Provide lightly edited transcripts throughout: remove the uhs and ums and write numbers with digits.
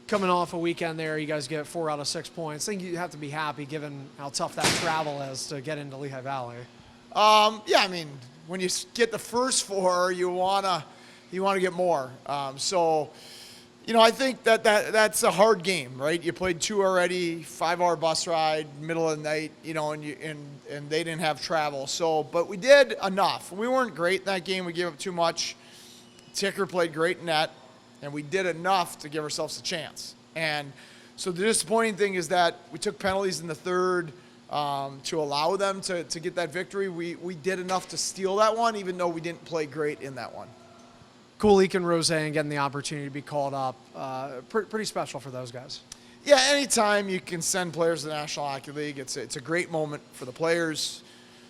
Coming off a weekend there, you guys get 4 out of 6 points. I think you have to be happy given how tough that travel is to get into Lehigh Valley. Yeah, I mean, when you get the first 4, you wanna get more. I think that's a hard game, right? You played 2 already, 5-hour bus ride, middle of the night, and they didn't have travel. But we did enough. We weren't great in that game. We gave up too much. Ticker played great in net, and we did enough to give ourselves a chance. And so the disappointing thing is that we took penalties in the third to allow them to get that victory. We did enough to steal that one, even though we didn't play great in that one. Kulik and Roseanne getting the opportunity to be called up, pretty special for those guys. Yeah, anytime you can send players to the National Hockey League, it's a great moment for the players,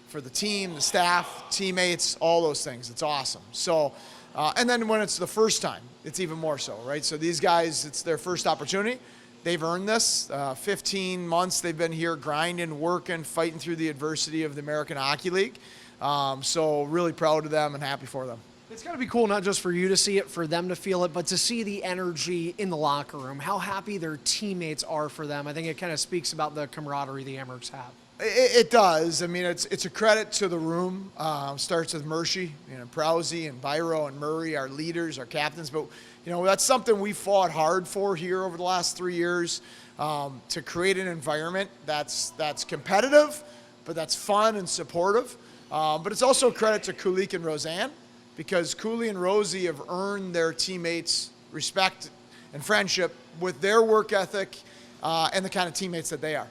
for the team, the staff, teammates, all those things. It's awesome. So, and then when it's the first time, it's even more so, right? So these guys, it's their first opportunity. They've earned this. 15 months they've been here grinding, working, fighting through the adversity of the American Hockey League. So really proud of them and happy for them. It's got to be cool not just for you to see it, for them to feel it, but to see the energy in the locker room, how happy their teammates are for them. I think it kind of speaks about the camaraderie the Amherst have. It does. I mean, it's a credit to the room. Starts with Mershey, Prowsey and Byro and Murray, our leaders, our captains. But, that's something we fought hard for here over the last 3 years, to create an environment that's competitive, but that's fun and supportive. But it's also a credit to Kulik and Roseanne, because Cooley and Rosie have earned their teammates' respect and friendship with their work ethic and the kind of teammates that they are.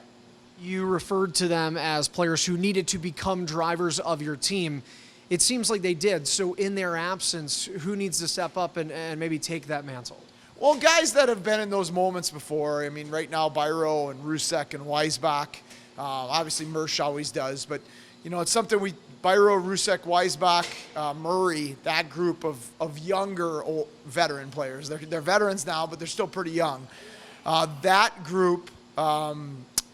You referred to them as players who needed to become drivers of your team. It seems like they did. So in their absence, who needs to step up and maybe take that mantle? Well, guys that have been in those moments before. I mean, right now, Byro and Rusek and Weisbach. Obviously, Mersch always does. But, it's something Byro, Rusek, Weisbach, Murray, that group of younger veteran players. They're veterans now, but they're still pretty young. That group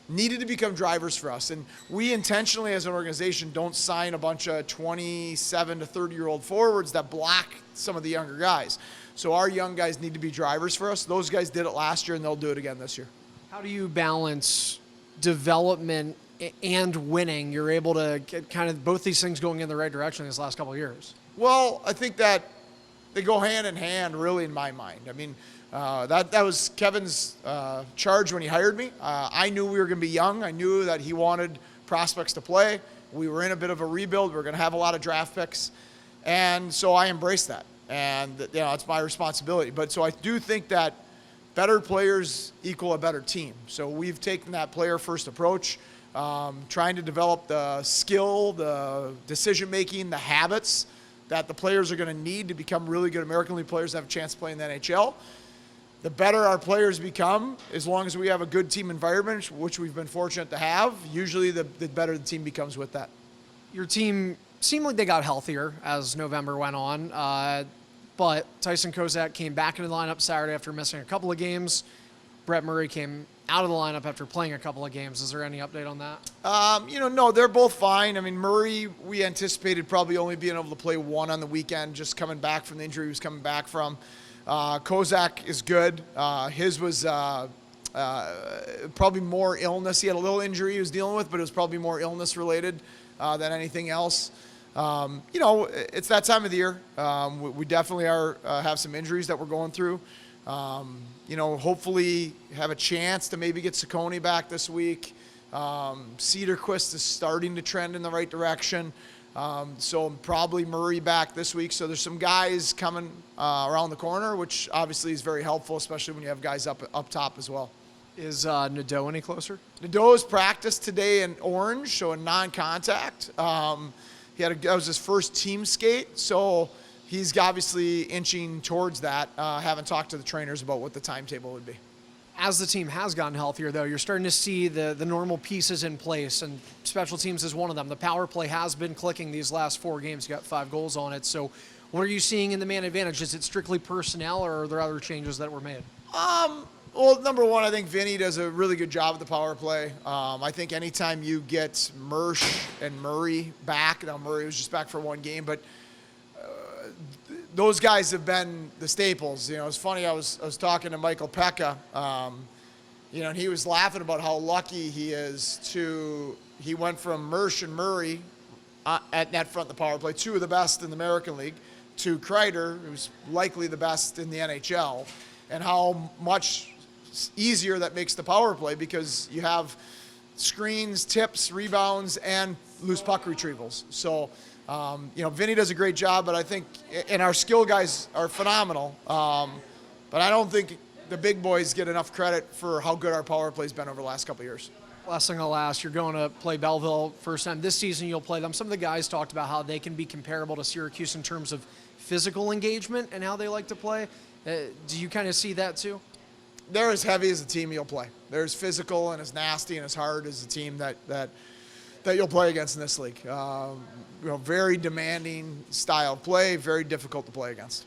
needed to become drivers for us. And we intentionally, as an organization, don't sign a bunch of 27 to 30-year-old forwards that block some of the younger guys. So our young guys need to be drivers for us. Those guys did it last year, and they'll do it again this year. How do you balance development and winning? You're able to get kind of both these things going in the right direction these last couple of years. Well, I think that they go hand in hand, really, in my mind. I mean, that was Kevin's charge when he hired me. I knew we were going to be young. I knew that he wanted prospects to play. We were in a bit of a rebuild. We were going to have a lot of draft picks. And so I embraced that. And, it's my responsibility. But so I do think that better players equal a better team. So we've taken that player-first approach, trying to develop the skill, the decision-making, the habits that the players are going to need to become really good American League players that have a chance to play in the NHL. The better our players become, as long as we have a good team environment, which we've been fortunate to have, usually the better the team becomes with that. Your team seemed like they got healthier as November went on, but Tyson Kozak came back into the lineup Saturday after missing a couple of games. Brett Murray came out of the lineup after playing a couple of games. Is there any update on that? No, they're both fine. I mean, Murray, we anticipated probably only being able to play one on the weekend, just coming back from the injury he was coming back from. Kozak is good. His was probably more illness. He had a little injury he was dealing with, but it was probably more illness related than anything else. It's that time of the year. We definitely have some injuries that we're going through. Hopefully have a chance to maybe get Ciccone back this week. Cedarquist is starting to trend in the right direction. So probably Murray back this week. So there's some guys coming around the corner, which obviously is very helpful, especially when you have guys up top as well. Is Nadeau any closer? Nadeau's practiced today in Orange, so in non-contact. That was his first team skate, so he's obviously inching towards that. Haven't talked to the trainers about what the timetable would be. As the team has gotten healthier, though, you're starting to see the normal pieces in place, and special teams is one of them. The power play has been clicking these last 4 games. You got 5 goals on it. So what are you seeing in the man advantage? Is it strictly personnel, or are there other changes that were made? Well, number one, I think Vinny does a really good job at the power play. I think anytime you get Mersch and Murray back, now Murray was just back for 1 game, but those guys have been the staples. You know, it's funny. I was talking to Michael Pekka, you know, and he was laughing about how lucky he is he went from Mersch and Murray at net front the power play, two of the best in the American League, to Kreider, who's likely the best in the NHL, and how much easier that makes the power play because you have screens, tips, rebounds, and loose puck retrievals. So, you know, Vinny does a great job, but I think, and our skill guys are phenomenal. But I don't think the big boys get enough credit for how good our power play's been over the last couple of years. Last thing I'll ask, you're going to play Belleville first time. This season you'll play them. Some of the guys talked about how they can be comparable to Syracuse in terms of physical engagement and how they like to play. Do you kind of see that too? They're as heavy as the team you'll play. They're as physical and as nasty and as hard as the team that you'll play against in this league. You know, very demanding style of play, very difficult to play against.